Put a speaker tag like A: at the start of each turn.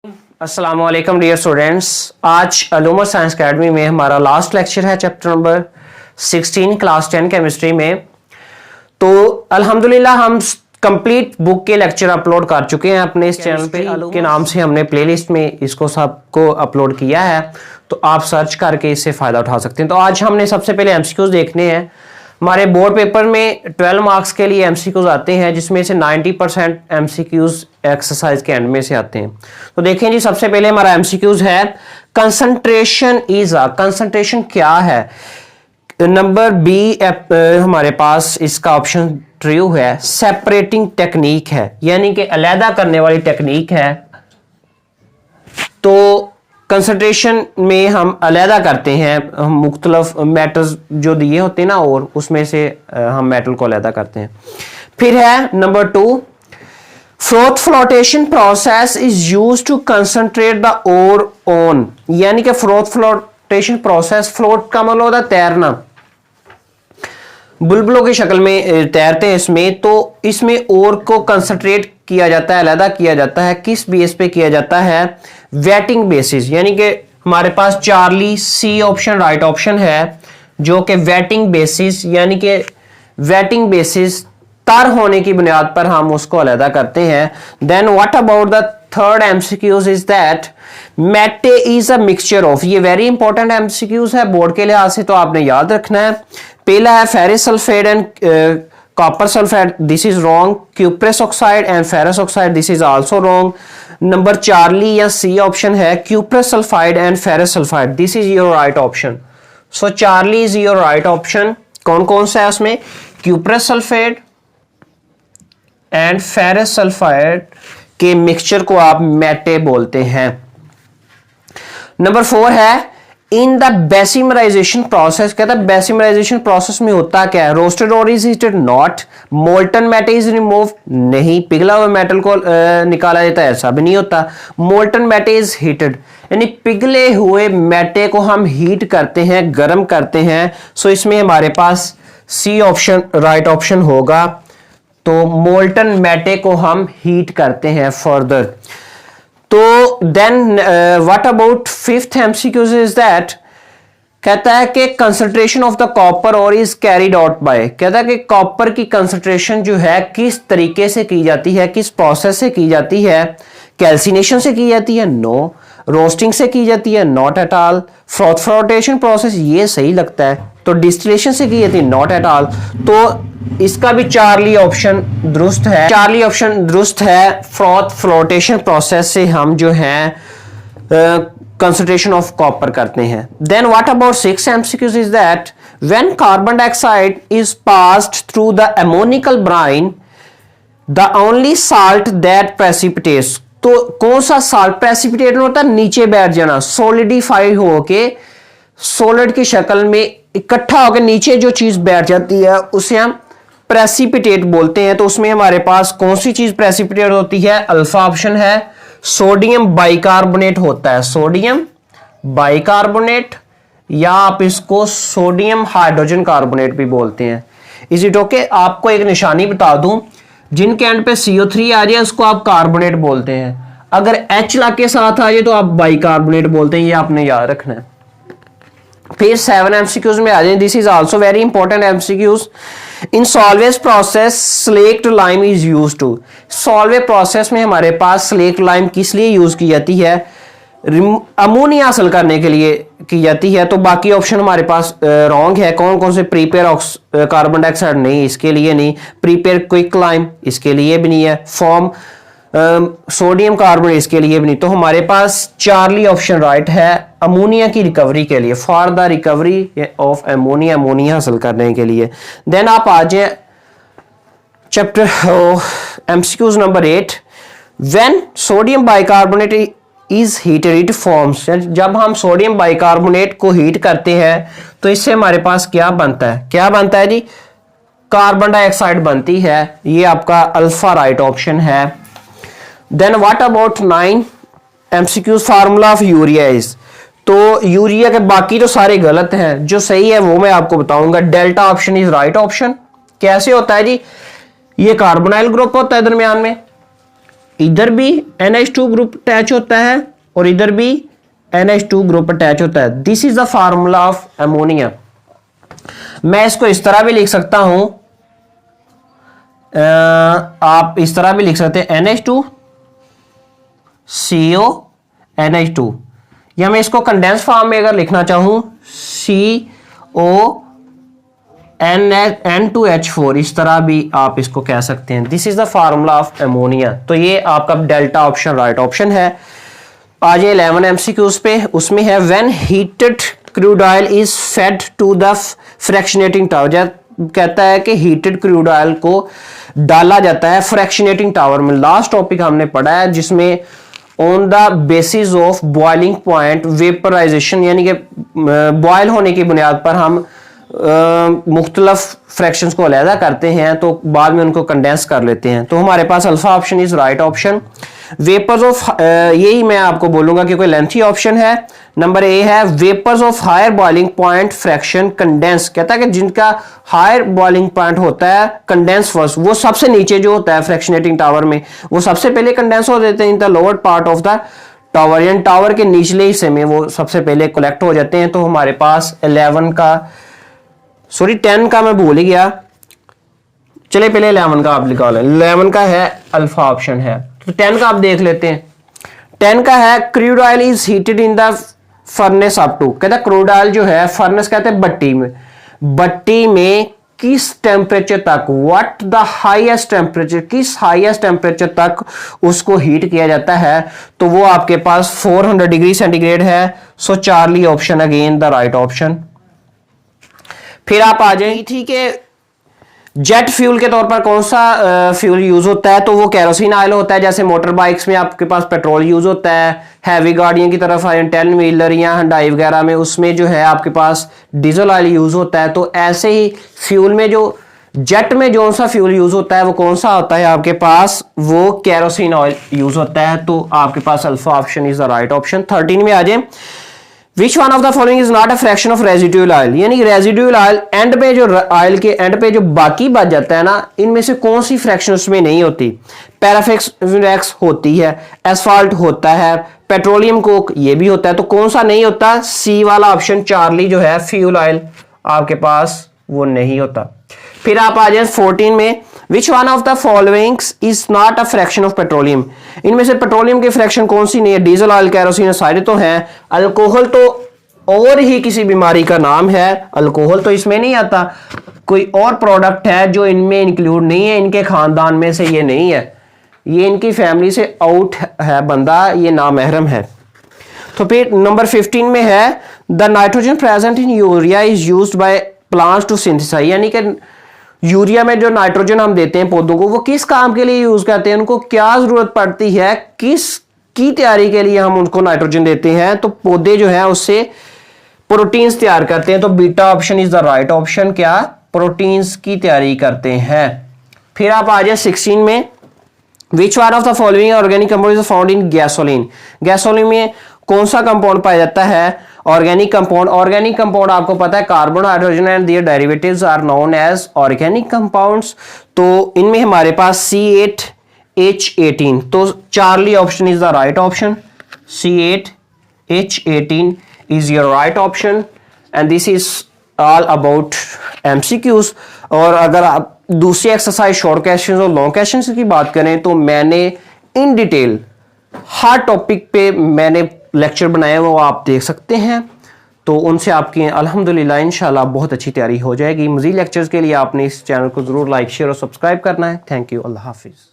A: अस्सलाम वालेकुम dear students. आज अलूमा साइंस अकेडमी में हमारा लास्ट लेक्चर है चैप्टर नंबर 16 क्लास 10 केमिस्ट्री में। तो अल्हम्दुलिल्लाह हम कंप्लीट बुक के लेक्चर अपलोड कर चुके हैं अपने इस चैनल पे के नाम से। हमने प्लेलिस्ट में इसको सबको अपलोड किया है, तो आप सर्च करके इससे फ़ायदा उठा सकते हैं। तो आज हमने सबसे पहले एमसीक्यूज देखने हैं। हमारे बोर्ड पेपर में 12 मार्क्स के लिए एमसीक्यूज आते हैं, जिसमें से 90% एमसीक्यूज एक्सरसाइज के एंड में से आते हैं। तो देखें जी, सबसे पहले हमारा एमसीक्यूज है कंसंट्रेशन इज अ। कंसंट्रेशन क्या है? नंबर बी हमारे पास इसका ऑप्शन ट्रू है। सेपरेटिंग टेक्निक है, यानी कि अलहदा करने वाली टेक्निक है। तो कंसंट्रेशन में हम अलहदा करते हैं, हम मुख्तलिफ मेटल्स जो दिए होते हैं ना, और उसमें से हम मेटल को अलहदा करते हैं। फिर है number 2, froth flotation process is used to concentrate the ore on. यानी कि फ्रोथ फ्लोटेशन प्रोसेस, फ्लोट का मतलब होता है तैरना, बुलबुलों की शक्ल में तैरते हैं इसमें। तो इसमें ओर को कंसंट्रेट किया जाता है, अलहदा किया जाता है। किस बेस पे किया जाता है? Waiting basis. यानी कि हमारे पास Charlie C option right option है, जो कि वेटिंग बेसिस, यानी कि वेटिंग बेसिस तर होने की बुनियाद पर हम उसको अलहदा करते हैं। Then what about the third MCQs is that matte is a mixture of. ये वेरी इंपॉर्टेंट एमसीक्यूज है बोर्ड के लिहाज से, तो आपने याद रखना है। पहला है ferrous sulphate and copper sulphate, this is wrong. Cuprous oxide and ferrous oxide, this is also wrong. Number Charlie या सी ऑप्शन है cuprous sulphide and ferrous sulphide, this is your right option. So Charlie is your right option. कौन कौन सा है उसमें? Cuprous sulphate and ferrous sulphide के mixture को आप मेटे बोलते हैं। नंबर 4 है इन द बेसिमराइजेशन प्रोसेस। कहता है बेसिमराइजेशन प्रोसेस में होता क्या है? रोस्टेड और is heated not. Molten metal is remove, नहीं। पिघला हुआ मेटल को निकाला जाता है, ऐसा भी नहीं होता। मोल्टन मेटल इज हीटेड, यानी पिघले हुए मेटे को हम हीट करते हैं, गर्म करते हैं। सो इसमें हमारे पास सी ऑप्शन राइट ऑप्शन होगा। तो मोल्टन मेटे को हम हीट करते हैं फर्दर। तो then what about fifth MCQs is that, कहता है कि concentration of the copper ore is carried out by. कहता है कि कॉपर की कंसंट्रेशन जो है किस तरीके से की जाती है, किस प्रोसेस से की जाती है? कैल्सिनेशन से की जाती है? नो। रोस्टिंग से की जाती है? Not at all. Froth flotation process, ये सही लगता है। तो डिस्टिलेशन से की जाती है? Not at all. तो इसका भी चार्ली ऑप्शन दुरुस्त है। चार्ली ऑप्शन दुरुस्त है। फ्रोथ फ्लोटेशन प्रोसेस से हम जो है कंसंट्रेशन ऑफ कॉपर करते हैं। Then what about 6 MCQs is that when carbon dioxide is passed through the ammoniacal brine the only salt that precipitates. तो कौन सा साल्ट प्रेसिपिटेट होता है? नीचे बैठ जाना, सोलिडिफाई होके सॉलिड की शक्ल में इकट्ठा होकर नीचे जो चीज बैठ जाती है उसे हम प्रेसिपिटेट बोलते हैं। तो उसमें हमारे पास कौन सी चीज प्रेसिपिटेट होती है? अल्फा ऑप्शन है, सोडियम बाइकार्बोनेट होता है। सोडियम बाइकार्बोनेट, या आप इसको सोडियम हाइड्रोजन कार्बोनेट भी बोलते हैं। Is it okay? आपको एक निशानी बता दूं, जिनके एंड पे CO3 आ जाए उसको आप कार्बोनेट बोलते हैं, अगर H ला के साथ आ जाए तो आप बाइकार्बोनेट बोलते हैं। ये आपने याद रखना है। फिर 7 एमसीक्यूज में आ जाए। This is also very important MCQs. In Solvay's process slaked lime is used to. Solvay process में हमारे पास स्लेक्ट लाइम किस लिए यूज की जाती है? अमोनिया हासिल करने के लिए की जाती है। तो बाकी ऑप्शन हमारे पास रॉन्ग है। कौन कौन से? प्रीपेयर कार्बन डाइऑक्साइड, नहीं, इसके लिए नहीं। प्रीपेयर क्विक लाइम, इसके लिए भी नहीं है। फॉर्म सोडियम कार्बोनेट, इसके लिए भी नहीं। तो हमारे पास चार्ली ऑप्शन राइट है अमोनिया की रिकवरी के लिए, for the recovery of ammonia, ammonia हासिल करने के लिए। देन आप आ जाए chapter MCQs number 8। When sodium bicarbonate is heated it forms. जब हम सोडियम बाइकार्बोनेट को हीट करते हैं तो इससे हमारे पास क्या बनता है? क्या बनता है जी? कार्बन डाइऑक्साइड बनती है। ये आपका अल्फा राइट ऑप्शन है। Then what about 9 MCQs formula of urea is. तो यूरिया के बाकी तो सारे गलत हैं, जो सही है वो मैं आपको बताऊंगा। Delta option is right option. कैसे होता है जी? ये कार्बोनाइल ग्रुप होता है दरमियान में, इधर भी NH2 ग्रुप अटैच होता है और इधर भी NH2 ग्रुप अटैच होता है। This is the formula of ammonia. मैं इसको इस तरह भी लिख सकता हूं, आप इस तरह भी लिख सकते हैं NH2 CO NH2, या मैं इसको कंडेंस फॉर्म में अगर लिखना चाहूं CO N2H4, इस तरह भी आप इसको कह सकते हैं। This is the formula of ammonia. तो ये आपका डेल्टा ऑप्शन राइट ऑप्शन है। आज 11 MCQs पे, उसमें है when heated crude oil is fed to the fractionating tower. कहता है कि हीटेड क्रूड ऑयल को डाला जाता है फ्रैक्शनेटिंग टावर में। लास्ट टॉपिक हमने पढ़ा है जिसमें on the basis of boiling point vaporisation, यानी कि बॉयल होने की बुनियाद पर हम मुख्तलफ फ्रैक्शंस को अलहदा करते हैं तो बाद में उनको कंडेंस कर लेते हैं। तो हमारे पास alpha option is right option. Vapours of, यही मैं आपको बोलूंगा क्योंकि लेंथी ऑप्शन है। नंबर ए है vapours of higher boiling point fraction condense. कहता है कि जिनका हायर बॉइलिंग पॉइंट होता है कंडेंस फर्स्ट, वो सबसे नीचे जो होता है फ्रैक्शनेटिंग टावर में, वो सबसे पहले कंडेंस हो जाते हैं in the lower part of the tower, यानी टावर के निचले हिस्से में वो सबसे पहले कलेक्ट हो जाते हैं। तो हमारे पास 10 का मैं भूल ही गया, चले पहले 11 का आप निकालें। 11 का है अल्फा ऑप्शन है, तो 10 का आप देख लेते हैं। 10 का है crude oil is heated in the furnace up to. कहता है क्रूड ऑयल जो है, फर्नेस कहते हैं भट्टी में, भट्टी में किस टेम्परेचर तक, व्हाट द हाईएस्ट टेम्परेचर, किस हाईएस्ट टेम्परेचर तक उसको हीट किया जाता है, तो वो आपके पास 400 डिग्री सेंटीग्रेड है। So Charlie option again the right option. फिर आप आ जाएंगे, ठीक है, जेट फ्यूल के तौर पर कौन सा फ्यूल यूज होता है, तो वो केरोसिन ऑयल होता है। जैसे मोटर बाइक्स में आपके पास पेट्रोल यूज होता है, हैवी गाड़ियों की तरफ आए 10 व्हीलर या हंडाई वगैरह में, उसमें जो है आपके पास डीजल ऑयल यूज होता है। तो ऐसे ही फ्यूल में जो जेट में जो सा फ्यूल यूज होता है वो कौन सा होता है आपके पास, वो केरोसिन ऑयल यूज होता है। तो आपके पास alpha option is the right option. 13 में आ जाए, which one of the following is not a fraction of residual oil, यानी रेजिड्यूल ऑयल एंड पे जो ऑयल के एंड पे जो बाकी बच जाता है ना, इनमें से कौन सी फ्रैक्शन उसमें नहीं होती। पैराफिक्स होती है, एसफाल्ट होता है, पेट्रोलियम कोक ये भी होता है। तो कौन सा नहीं होता, सी वाला ऑप्शन चार्ली जो है फ्यूल ऑयल आपके पास वो नहीं होता। फिर आप आ जाए 14 में, विच one of the followings is not a fraction of petroleum, इनमें से पेट्रोलियम की फ्रैक्शन कौन सी नहीं है। डीजल ऑयल, कैरोसिन सारे तो हैं। अल्कोहल तो और ही किसी बीमारी का नाम है, अल्कोहल तो इसमें नहीं आता। कोई और प्रोडक्ट है जो इनमें इंक्लूड नहीं है, इनके खानदान में से ये नहीं है, ये इनकी फैमिली से आउट है बंदा, ये नामहरम है। तो फिर नंबर 15 में है, the nitrogen present in urea is used by plants to synthesise, यानी कि यूरिया में जो नाइट्रोजन हम देते हैं पौधों को, वो किस काम के लिए यूज करते हैं, उनको क्या जरूरत पड़ती है, किस की तैयारी के लिए हम उनको नाइट्रोजन देते हैं। तो पौधे जो है उससे प्रोटीन्स तैयार करते हैं। तो beta option is the right option, क्या प्रोटीन्स की तैयारी करते हैं। फिर आप आ जाए 16 में, विच one of the following organic compound is found in gasoline, gasoline में कौन सा कंपाउंड पाया जाता है, ऑर्गेनिक कंपाउंड। ऑर्गेनिक कंपाउंड आपको पता है carbon, hydrogen and their derivatives are known as organic compounds. तो इनमें हमारे पास C8H18, तो Charlie option is the right option. C8H18 is your right option and this is all about MCQs। और अगर आप दूसरी एक्सरसाइज शॉर्ट क्वेश्चंस और लॉन्ग क्वेश्चंस की बात करें तो मैंने इन डिटेल हर टॉपिक पे मैंने लेक्चर बनाए, वो आप देख सकते हैं। तो उनसे आपकी अल्हम्दुलिल्लाह इंशाल्लाह बहुत अच्छी तैयारी हो जाएगी। मज़ीद लेक्चर्स के लिए आपने इस चैनल को ज़रूर लाइक, शेयर और सब्सक्राइब करना है। थैंक यू, अल्लाह हाफिज़।